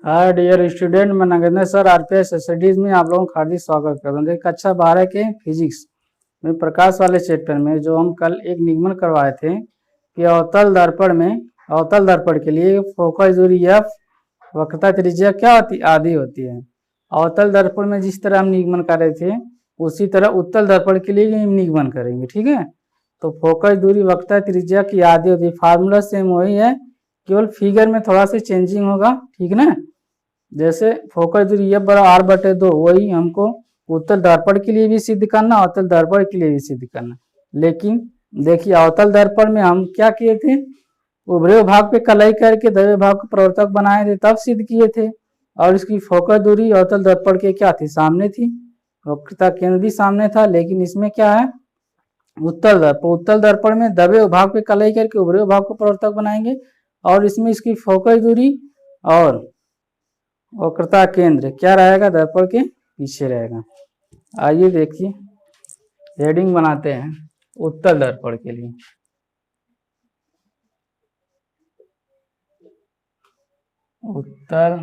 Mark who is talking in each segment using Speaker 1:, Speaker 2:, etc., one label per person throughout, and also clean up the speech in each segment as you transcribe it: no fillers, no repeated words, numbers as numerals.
Speaker 1: Hi dear student, मैं Nagendra sir RPS studies में आप लोगों का हार्दिक स्वागत करता हूँ। देखिए कक्षा 12 के फिजिक्स में प्रकाश वाले चैप्टर में जो हम कल एक निगमन करवाए थे कि अवतल दर्पण के लिए फोकस दूरी एफ, वक्रता त्रिज्या क्या होती आदि होती है। अवतल दर्पण में जिस तरह हम निगमन कर रहे थे उसी तरह उत्तल दर्पण के लिए हम निगमन करेंगे। ठीक है, तो फोकस दूरी वक्रता त्रिज्या की आदि होती है। फार्मूला सेम वही है, केवल फिगर में थोड़ा सा चेंजिंग होगा। ठीक ना, जैसे फोकस दूरी एफ बराबर आर बटे 2, वही हमको उत्तल दर्पण के लिए भी सिद्ध करना, अवतल दर्पण के लिए भी सिद्ध करना। लेकिन देखिए अवतल दर्पण में हम क्या किए थे, उभरे भाग पे कलाई करके दबे भाग को प्रवर्तक बनाए थे, तब सिद्ध किए थे। और इसकी फोकस दूरी अवतल दर्पण के क्या थी, सामने थी। वक्रता केंद्र भी सामने था। लेकिन इसमें क्या है, उत्तल दर्पण में दबे भाग पे कलाई करके उभरे भाग को प्रवर्तक बनाएंगे, और इसमें इसकी फोकस दूरी और वक्रता केंद्र क्या रहेगा, दर्पण के पीछे रहेगा। आइए देखिए हेडिंग बनाते हैं उत्तल दर्पण के लिए। उत्तल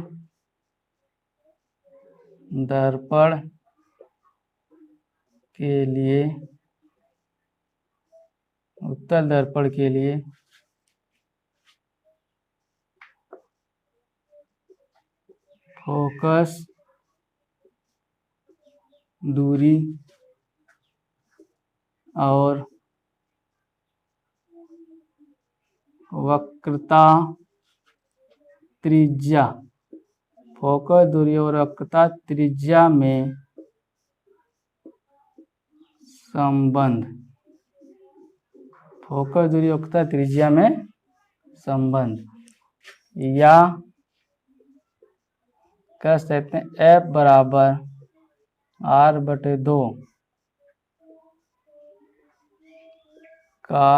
Speaker 1: दर्पण के लिए, उत्तल दर्पण के लिए फोकस दूरी और वक्रता त्रिज्या, फोकस दूरी और वक्रता त्रिज्या में संबंध, फोकस दूरी वक्रता त्रिज्या में संबंध, या कह सकते हैं एफ बराबर आर बटे 2 का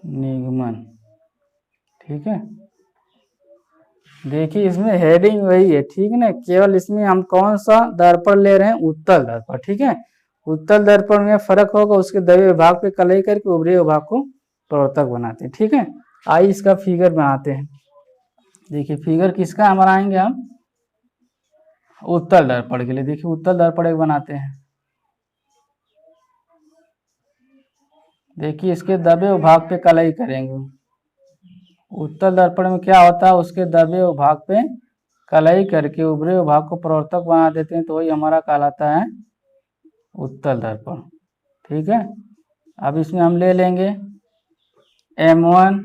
Speaker 1: निगमन। ठीक है, देखिए इसमें हेडिंग वही है। ठीक है ना, केवल इसमें हम कौन सा दर्पण ले रहे हैं, उत्तल दर्पण। ठीक है, उत्तल दर्पण में फर्क होगा, उसके दबे विभाग पे कलाई करके उभरे विभाग को प्रवर्तक बनाते हैं। ठीक है, आइए इसका फिगर बनाते हैं। देखिए फिगर किसका बनाएंगे हम, उत्तल दर्पण के लिए। देखिए उत्तल दर्पण एक बनाते हैं। देखिए इसके दबे विभाग पे कलाई करेंगे। उत्तल दर्पण में क्या होता है, उसके दबे विभाग पे कलाई करके उभरे विभाग को प्रवर्तक बना देते हैं, तो वही हमारा कहलाता है उत्तल दर्पण। ठीक है, अब इसमें हम ले लेंगे M1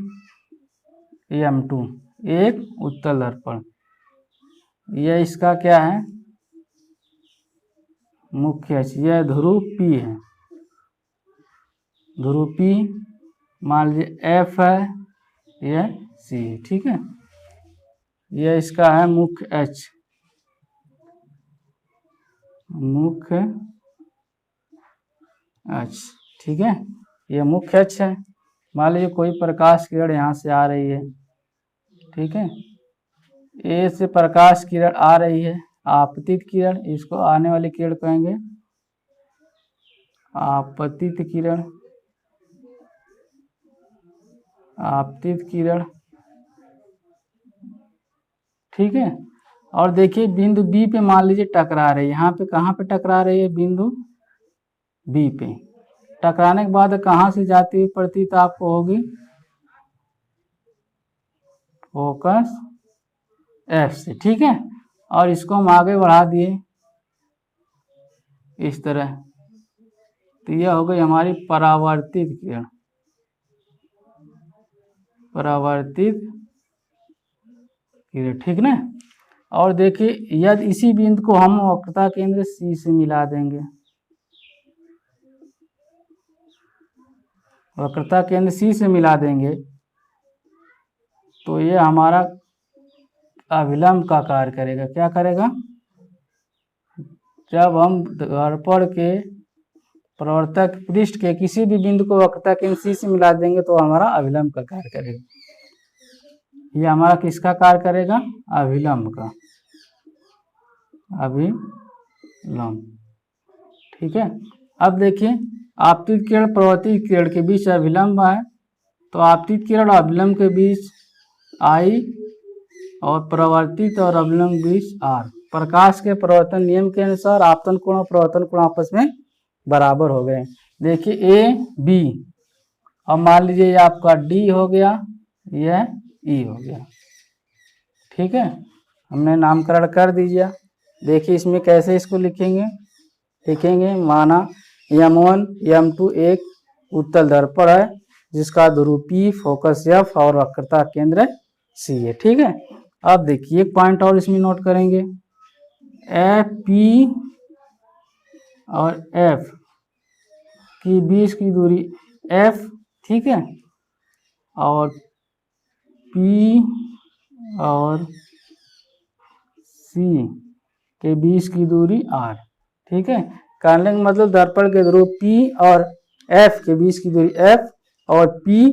Speaker 1: M2, एक उत्तल दर्पण। यह इसका क्या है, मुख्य अक्ष। यह ध्रुव P है, ध्रुव P मान लीजिए F है, यह C है। ठीक है, यह इसका है मुख्य अक्ष, मुख्य अक्ष। ठीक है, यह मुख्य अक्ष है। मान लीजिए कोई प्रकाश किरण यहाँ से आ रही है। ठीक है, ए से प्रकाश किरण आ रही है, आपतित किरण, इसको आने वाली किरण कहेंगे आपतित किरण, आपतित किरण। ठीक है, और देखिए बिंदु बी पे मान लीजिए टकरा रही है। यहाँ पे कहाँ पे टकरा रही है, बिंदु बी पे। टकराने के बाद कहाँ से जाती हुई प्रतीत आपको होगी, फोकस एफ से। ठीक है, और इसको हम आगे बढ़ा दिए इस तरह, तो यह हो गई हमारी परावर्तित किरण, परावर्तित किरण। ठीक ना, और देखिए यदि इसी बिंदु को हम वक्रता केंद्र सी से मिला देंगे, वक्रता केंद्र सी से मिला देंगे, तो ये हमारा अभिलंब का कार्य करेगा। क्या करेगा, जब हम दर्पण के प्रवर्तक पृष्ठ के किसी भी बिंदु को वक्रता केंद्र सी से मिला देंगे तो हमारा अभिलंब का कार्य करेगा। ये हमारा किसका कार्य करेगा, अभिलंब का, अभिलंब। ठीक है, अब देखिए आपतित किरण प्रवर्तित किरण के बीच अभिलंब है, तो आपतित किरण और अभिलंब के बीच आई और परावर्तित और अभिलंब बीच आर। प्रकाश के परावर्तन नियम के अनुसार आपतन कोण और परावर्तन कोण आपस में बराबर हो गए। देखिए ए बी, अब मान लीजिए ये आपका डी हो गया, यह ई हो गया, ठीक है, हमने नामकरण कर दीजिए। देखिए इसमें कैसे इसको लिखेंगे माना M1 M2 एक उत्तल दर्पण है जिसका ध्रुव फोकस F और वक्रता केंद्र C है, ठीक है। अब देखिए एक पॉइंट और इसमें नोट करेंगे, P और F की बीच की दूरी F, ठीक है, और P और C के बीच की दूरी R, ठीक है। कहने का मतलब दर्पण के ध्रुव P और F के बीच की दूरी F और P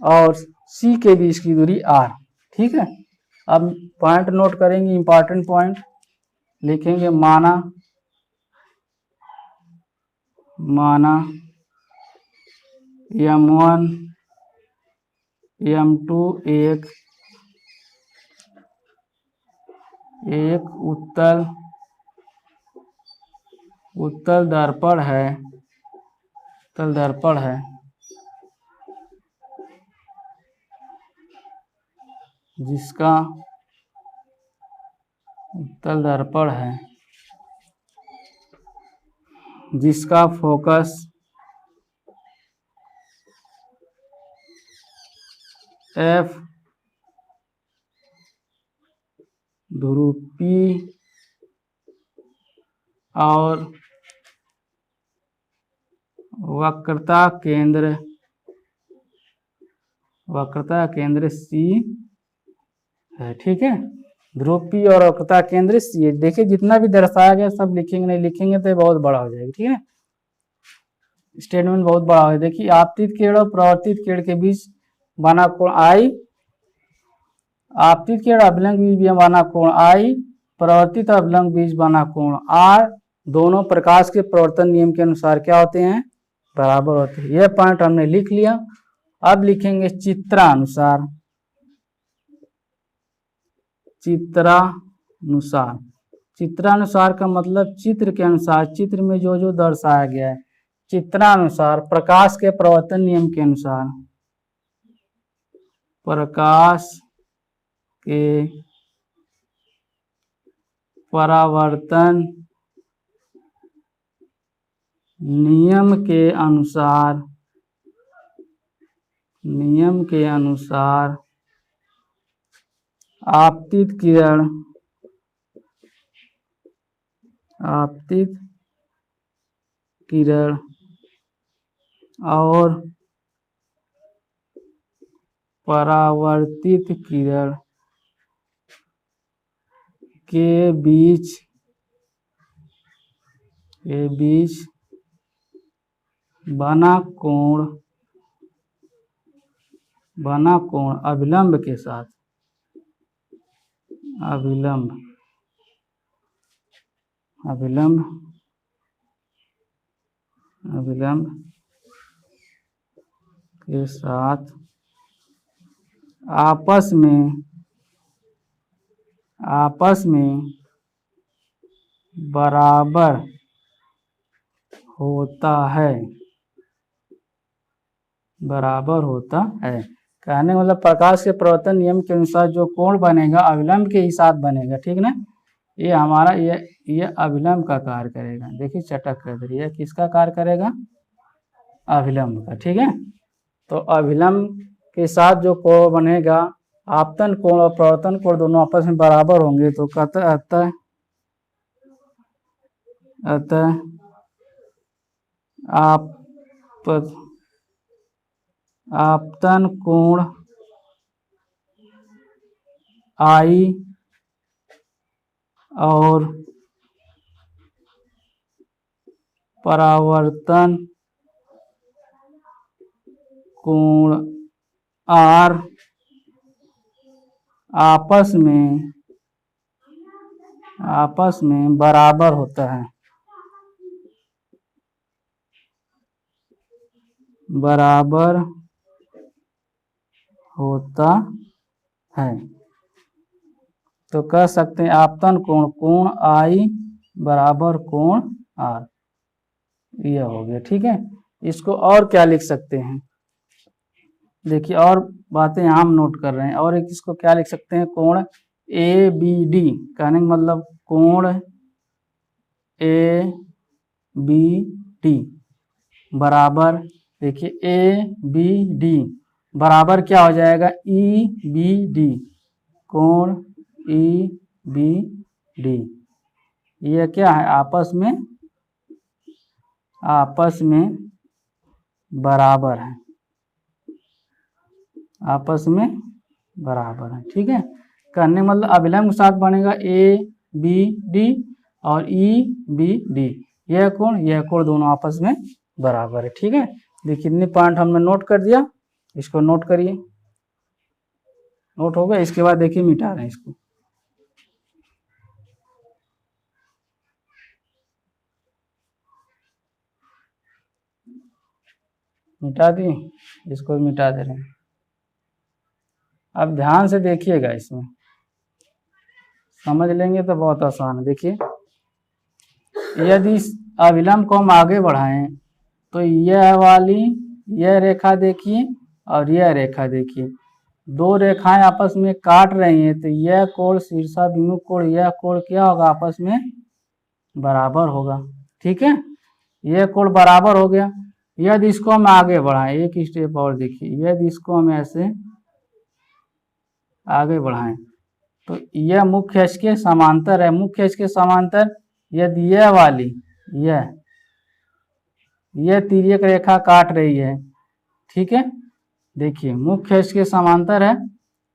Speaker 1: और C के बीच की दूरी R, ठीक है। अब पॉइंट नोट करेंगे, इंपॉर्टेंट पॉइंट लिखेंगे, माना M1 M2 एक उत्तल दर्पण है जिसका उत्तल दर्पण है जिसका फोकस F ध्रुव P और वक्रता केंद्र C है, ठीक है। ध्रुव P और वक्रता केंद्र C है। देखिए जितना भी दर्शाया गया सब लिखेंगे, नहीं लिखेंगे तो बहुत बड़ा हो जाएगा, ठीक है, स्टेटमेंट बहुत बड़ा हो। देखिए आपतित किरण और परावर्तित किरण के बीच बना कोण I, आपतित किरण अभिलंब बीच बना कोण I, परावर्तित अभिलंब बीच बना कोण R, दोनों प्रकाश के प्रवर्तन नियम के अनुसार क्या होते हैं, बराबर होते हैं। यह पॉइंट हमने लिख लिया। अब लिखेंगे चित्रानुसार। चित्रानुसार का मतलब चित्र के अनुसार, चित्र में जो जो दर्शाया गया है। चित्रानुसार प्रकाश के प्रवर्तन नियम के अनुसार, प्रकाश के परावर्तन नियम के अनुसार आपतित किरण और परावर्तित किरण के बीच बना कोण अभिलंब के साथ, अभिलंब के साथ आपस में बराबर होता है। कहने मतलब प्रकाश के प्रवर्तन नियम के अनुसार जो कोण बनेगा अभिलंब के ही साथ बनेगा, ठीक ना। ये हमारा ये अभिलंब का कार्य करेगा। देखिए चटक कर दे, ये किसका कार्य करेगा, अभिलंब का, ठीक है। तो अभिलंब के साथ जो कोण बनेगा, आपतन कोण और प्रवर्तन कोण दोनों आपस में बराबर होंगे, तो अतः आपतन कोण I और परावर्तन कोण R आपस में बराबर होता है, बराबर होता है। तो कह सकते हैं आपतन कोण, कोण आई बराबर कोण आर, यह हो गया। ठीक है, इसको और क्या लिख सकते हैं, देखिए और बातें यहाँ हम नोट कर रहे हैं। और एक इसको क्या लिख सकते हैं, कोण ए बी डी, कहने का मतलब कोण ए बी डी बराबर, देखिए ए बी डी बराबर क्या हो जाएगा, ई बी डी, कोण ई बी डी। ये क्या है, आपस में बराबर है, आपस में बराबर है। ठीक है, करने मतलब अभिलंब के साथ बनेगा ए बी डी और ई बी डी, यह कोण दोनों आपस में बराबर है। ठीक है, देखिए कितने पॉइंट हमने नोट कर दिया, इसको नोट करिए, नोट हो गया। इसके बाद देखिए मिटा रहे हैं इसको, मिटा दिए, इसको मिटा दे रहे हैं। अब ध्यान से देखिएगा, इसमें समझ लेंगे तो बहुत आसान है। देखिए यदि अभिलंब को हम आगे बढ़ाएं तो यह वाली, यह रेखा देखिए और यह रेखा देखिए, दो रेखाएं आपस में काट रही हैं, तो यह कोण शीर्षाभिमुख कोण, यह कोण क्या होगा, आपस में बराबर होगा। ठीक है, यह कोण बराबर हो गया। यदि इसको हम आगे बढ़ाएं, एक स्टेप और देखिए, यदि इसको हम ऐसे आगे बढ़ाएं तो यह मुख्य अक्ष के समांतर है, मुख्य अक्ष के समांतर यदि यह वाली, यह तिर्यक रेखा काट रही है। ठीक है, देखिए मुख्य अक्ष के समांतर है,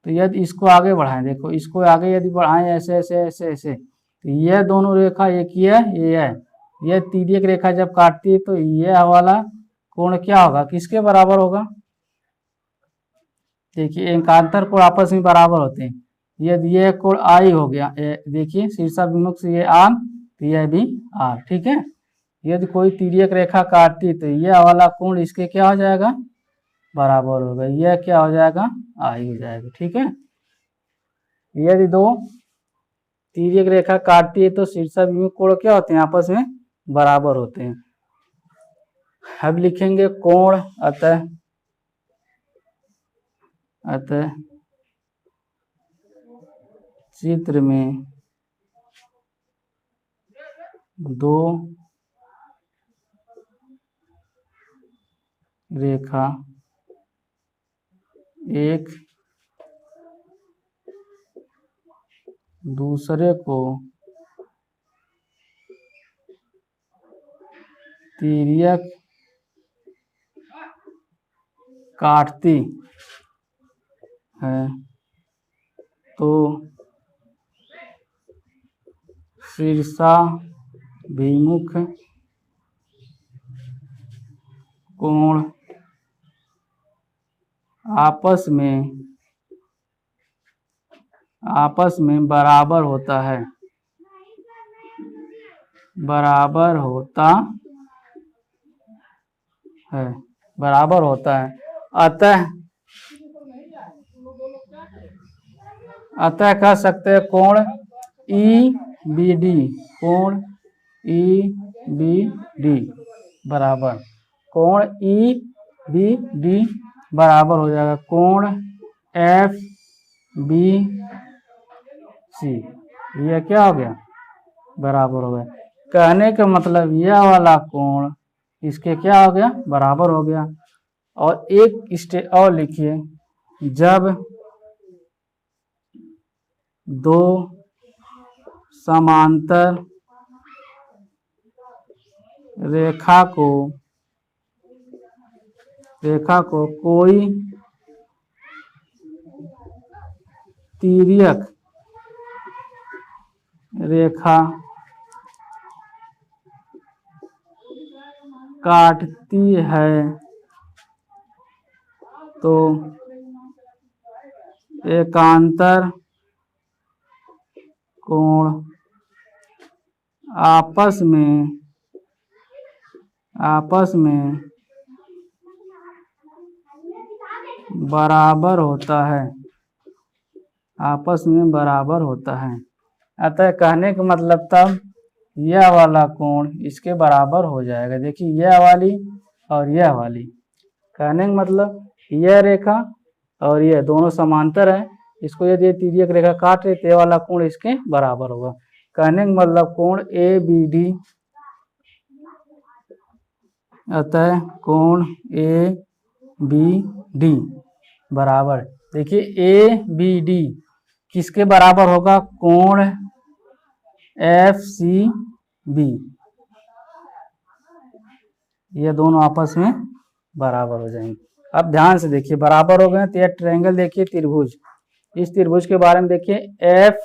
Speaker 1: तो यदि इसको आगे बढ़ाएं, देखो इसको आगे यदि बढ़ाएं ऐसे ऐसे ऐसे ऐसे, तो यह दोनों रेखा एक ही है, ये है, यह तिर्यक रेखा जब काटती है तो यह वाला कोण क्या होगा, किसके बराबर होगा, देखिए एकांतर कोण आपस में बराबर होते हैं। यदि यह कोण आई हो गया, देखिए शीर्षाभिमुख से ये आर, तो यह भी आर। ठीक है, यदि कोई तिर्यक रेखा काटती है तो यह वाला कोण इसके क्या हो जाएगा, बराबर होगा, यह क्या हो जाएगा, आई हो जाएगा। ठीक है, यदि दो तिर्यक रेखा काटती है तो शीर्षाभिमुख कोण क्या होते हैं, आपस में बराबर होते हैं। अब लिखेंगे कोण अतः चित्र में दो रेखा एक दूसरे को तिर्यक काटती है तो शीर्षाभिमुख कोण आपस में बराबर होता है, बराबर होता है। अतः कह सकते हैं कोण ई बी डी, कोण ई बी डी बराबर, कोण ई बी डी बराबर हो जाएगा कोण एफ बी सी, यह क्या हो गया, बराबर हो गया। कहने का मतलब यह वाला कोण इसके क्या हो गया, बराबर हो गया। और एक स्टेप और लिखिए, जब दो समांतर रेखा को कोई तिर्यक रेखा काटती है तो एकांतर कोण आपस में बराबर होता है, आपस में बराबर होता है। अतः कहने का मतलब तब यह वाला कोण इसके बराबर हो जाएगा। देखिए यह वाली और यह वाली, कहने का मतलब यह रेखा और यह दोनों समांतर है, इसको यदि तिर्यक रेखा काट रहे तो ये वाला कोण इसके बराबर होगा। कहने का मतलब कोण ए बी डी, अतः कोण ए बी डी बराबर, देखिए ए बी डी किसके बराबर होगा, कोण एफ सी बी, ये दोनों आपस में बराबर हो जाएंगे। अब ध्यान से देखिए, बराबर हो गए तो यह ट्रायंगल देखिए त्रिभुज, इस त्रिभुज के बारे में देखिए एफ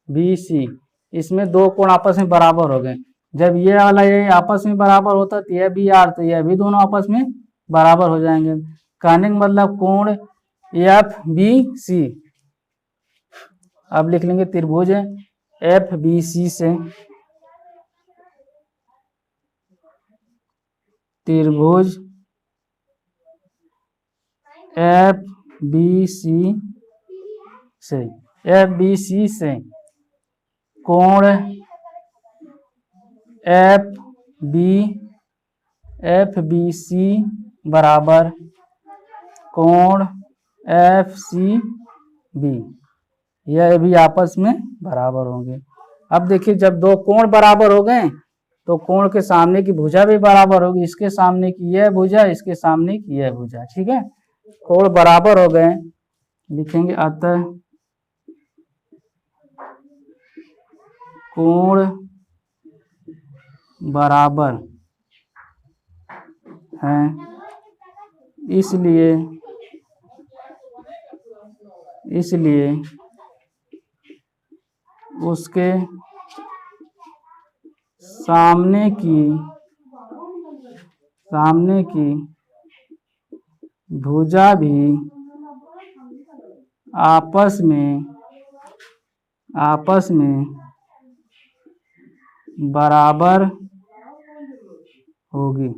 Speaker 1: बी सी, इसमें दो कोण आपस में बराबर हो गए। जब ये वाला ये आपस में बराबर होता तो यह भी आर, तो यह भी दोनों आपस में बराबर हो जाएंगे। कहने का मतलब कोण एफ बी सी, अब लिख लेंगे त्रिभुज एफ बी सी से, त्रिभुज एफ बी सी से, एफ बी सी से कोण एफ बी सी बराबर कोण एफ सी बी, यह भी आपस में बराबर होंगे। अब देखिए जब दो कोण बराबर हो गए तो कोण के सामने की भुजा भी बराबर होगी, इसके सामने की यह भुजा, इसके सामने की यह भुजा, ठीक है, कोण बराबर हो गए, लिखेंगे अतः कोण बराबर हैं, इसलिए उसके सामने की भुजा भी आपस में बराबर होगी,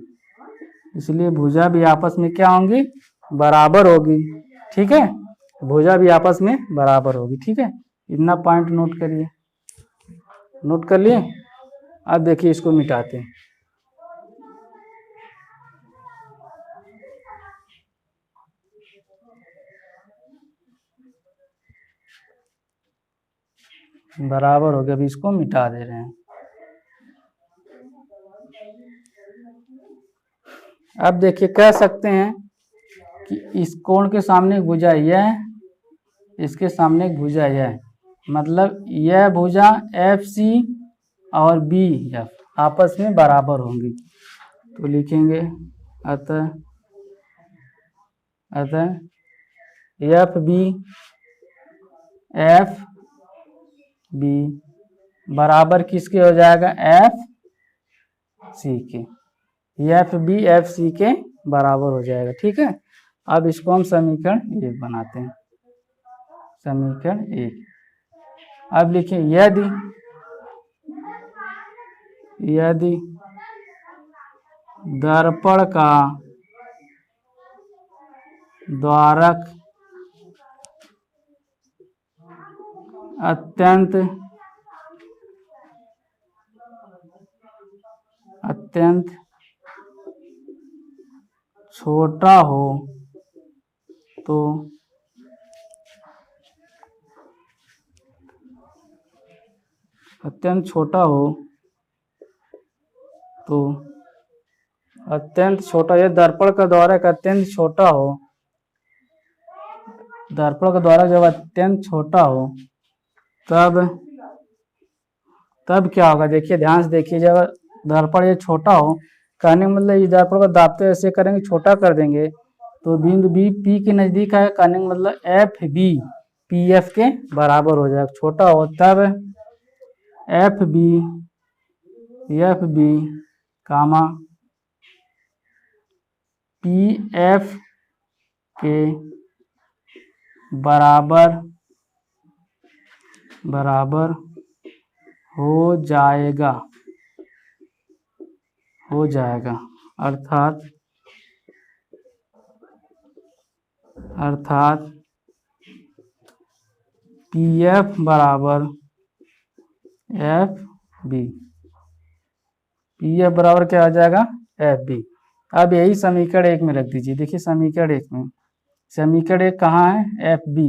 Speaker 1: इसलिए भुजा भी आपस में क्या होंगी, बराबर होगी, ठीक है, भुजा भी आपस में बराबर होगी, ठीक है। इतना पॉइंट नोट करिए, नोट कर लिए। अब देखिए इसको मिटाते हैं, बराबर हो गया, अभी इसको मिटा दे रहे हैं। अब देखिए कह सकते हैं कि इस कोण के सामने भुजा यह, इसके सामने भुजा यह, मतलब यह भुजा एफ सी और बी एफ आपस में बराबर होंगी, तो लिखेंगे अतः एफ बी बराबर किसके हो जाएगा, एफ सी के, एफ बी एफ सी के बराबर हो जाएगा, ठीक है। अब इसको हम समीकरण 1 बनाते हैं, समीकरण 1। अब लिखिए यदि दर्पण का द्वारक अत्यंत छोटा हो तो अत्यंत छोटा, यह दर्पण का द्वारक अत्यंत छोटा हो, दर्पण का द्वारक जब अत्यंत छोटा हो तब क्या होगा, देखिए ध्यान से देखिए, जब दर्पण ये छोटा हो, कहने का मतलब इस दर्पण को दाबते ऐसे करेंगे, छोटा कर देंगे तो बिंदु बी पी के नजदीक है, कहने का मतलब एफ बी पी एफ के बराबर हो जाएगा, छोटा हो तब F B comma P F के बराबर हो जाएगा, अर्थात पी एफ बराबर एफ बी, पी एफ बराबर क्या आ जाएगा एफ बी। अब यही समीकरण 1 में रख दीजिए। देखिए समीकरण 1 में, समीकरण 1 कहाँ है, F B,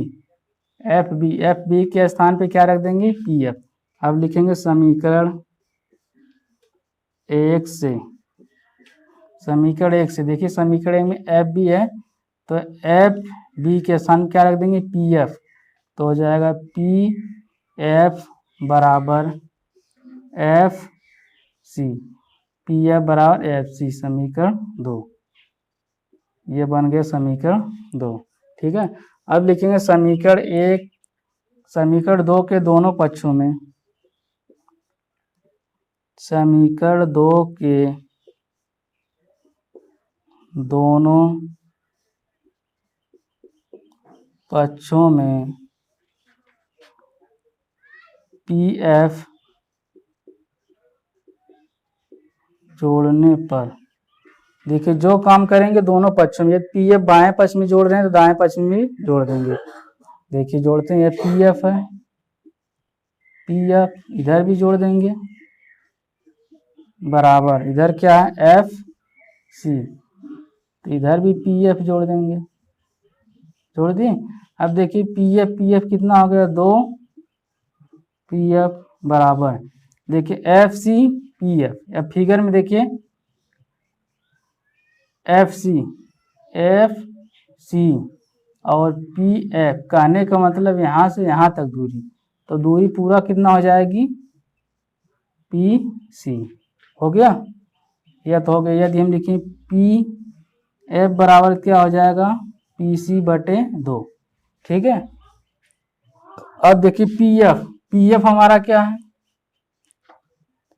Speaker 1: F B, F B के स्थान पे क्या रख देंगे पी एफ। अब लिखेंगे समीकरण 1 से, समीकरण 1 से देखिए समीकरण में एफ बी है तो एफ बी के स्थान क्या रख देंगे पी एफ, तो हो जाएगा पी एफ बराबर एफ सी, पी एफ बराबर एफ सी, समीकरण 2। ये बन गया समीकरण 2। ठीक है, अब लिखेंगे समीकरण 1, समीकरण 2 के दोनों पक्षों में, समीकरण 2 के दोनों पक्षों में पी एफ जोड़ने पर, देखिए जो काम करेंगे दोनों पक्षों में, यदि पी एफ बाएं पक्ष में जोड़ रहे हैं तो दाएं पक्ष में भी जोड़ देंगे। देखिए जोड़ते हैं, ये पी एफ है, पी एफ इधर भी जोड़ देंगे बराबर, इधर क्या है एफ सी, तो इधर भी पी एफ जोड़ देंगे, जोड़ दिए। अब देखिए पी एफ कितना हो गया 2, पी एफ बराबर, देखिए एफ सी पी एफ, अब फिगर में देखिए एफ सी और पी एफ, कहने का मतलब यहाँ से यहाँ तक दूरी, तो दूरी पूरा कितना हो जाएगी पी सी, हो गया। यह तो हो गया। यदि हम लिखें पी एफ बराबर क्या हो जाएगा पी सी बटे 2। ठीक है, अब देखिए पी एफ हमारा क्या है,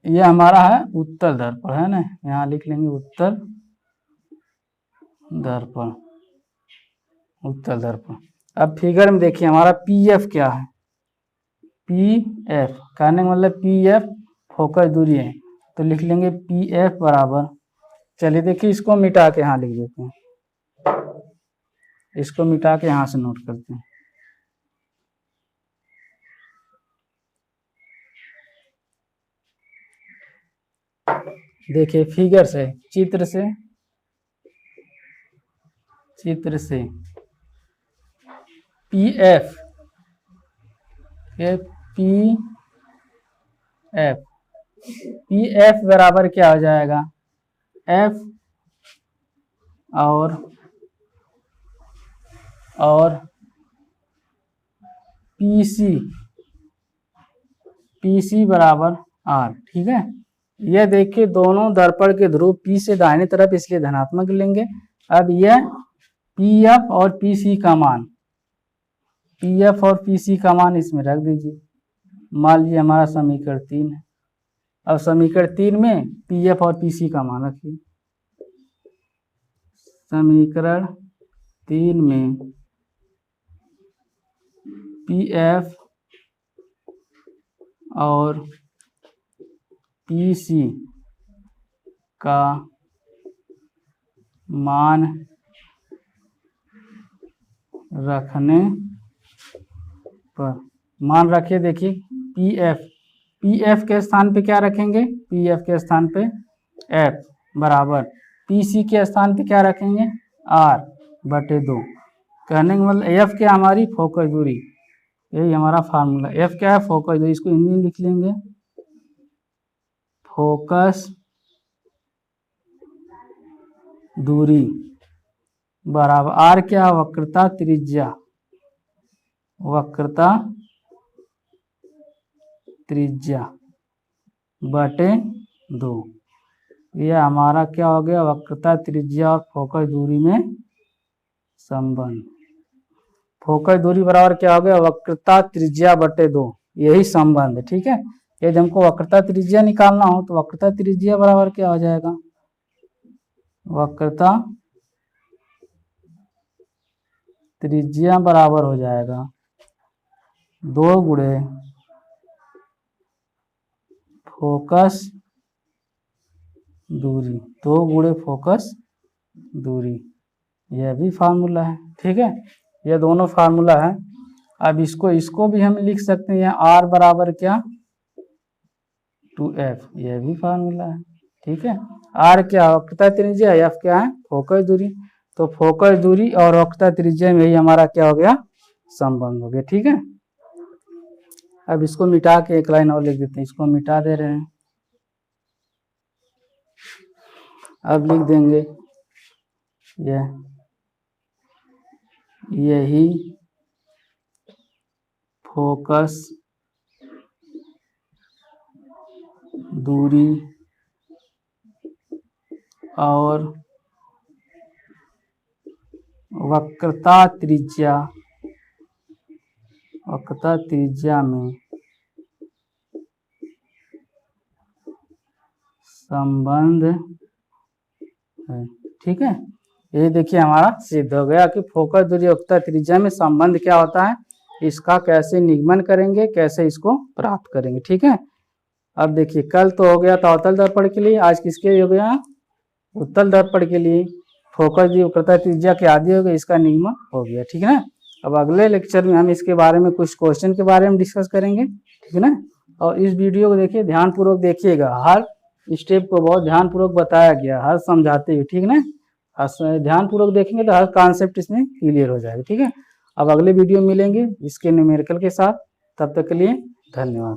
Speaker 1: ये हमारा है उत्तल दर्पण है ना, यहाँ लिख लेंगे उत्तल दर्पण, उत्तल दर्पण। अब फिगर में देखिए हमारा पी एफ क्या है, पी एफ कहने का मतलब पी एफ फोकस दूरी है, तो लिख लेंगे पी एफ बराबर, चलिए देखिए इसको मिटा के यहाँ लिख देते हैं, इसको मिटा के यहाँ से नोट करते हैं। देखिए फिगर से, चित्र से पी एफ, पी एफ बराबर क्या हो जाएगा एफ और पी सी बराबर आर। ठीक है, यह देखिए दोनों दर्पण के ध्रुव पी से दाहिने तरफ, इसलिए धनात्मक लेंगे। अब यह पी एफ और पी सी का मान, पी एफ और पी सी का मान इसमें रख दीजिए। मान लीजिए हमारा समीकरण 3 है, अब समीकरण 3 में पी एफ और पी सी का मान रखिए। समीकरण 3 में पी एफ और पी सी का मान रखने पर, मान रखिए देखिए पी एफ के स्थान पे क्या रखेंगे, पी एफ के स्थान पे एफ बराबर, पी सी के स्थान पे क्या रखेंगे आर बटे 2। कहने का मतलब एफ क्या हमारी फोकस दूरी, यही हमारा फार्मूला, एफ क्या है फोकस दूरी, इसको हिंदी में लिख लेंगे फोकस दूरी बराबर आर क्या वक्रता त्रिज्या, वक्रता त्रिज्या बटे 2। यह हमारा क्या हो गया वक्रता त्रिज्या और फोकस दूरी में संबंध। फोकस दूरी बराबर क्या हो गया वक्रता त्रिज्या बटे 2, यही संबंध है। ठीक है, यदि हमको वक्रता त्रिज्या निकालना हो तो वक्रता त्रिज्या बराबर क्या हो जाएगा, वक्रता त्रिज्या बराबर हो जाएगा 2 गुणे फोकस दूरी, 2 गुणे फोकस दूरी, यह भी फार्मूला है। ठीक है, ये दोनों फार्मूला है। अब इसको भी हम लिख सकते हैं, आर बराबर क्या 2f, यह भी फार्मूला है। ठीक है, आर क्या वक्रता त्रिज्या, एफ क्या है फोकस दूरी। तो फोकस दूरी और वक्रता त्रिज्या में ही हमारा क्या हो गया संबंध हो गया। ठीक है, अब इसको मिटा के एक लाइन और लिख देते हैं, इसको मिटा दे रहे हैं। अब लिख देंगे यही फोकस दूरी और वक्रता त्रिज्या में संबंध है। ठीक है, ये देखिए हमारा सिद्ध हो गया कि फोकस दूरी वक्रता त्रिज्या में संबंध क्या होता है, इसका कैसे निगमन करेंगे, कैसे इसको प्राप्त करेंगे। ठीक है, अब देखिए कल तो हो गया था अवतल दर्पण के लिए, आज किसके लिए हो गया उत्तल दर्पण के लिए। फोकस दूरी वक्रता त्रिज्या के आदि हो गए, इसका निगमन हो गया। ठीक है ना, अब अगले लेक्चर में हम इसके बारे में कुछ क्वेश्चन के बारे में डिस्कस करेंगे। ठीक है ना, और इस वीडियो को देखिए ध्यानपूर्वक देखिएगा, हर स्टेप को बहुत ध्यानपूर्वक बताया गया, हर समझाते हुए। ठीक है ना, ध्यानपूर्वक देखेंगे तो हर कॉन्सेप्ट इसमें क्लियर हो जाएगा। ठीक है, अब अगले वीडियो मिलेंगे इसके न्यूमेरिकल के साथ, तब तक के लिए धन्यवाद।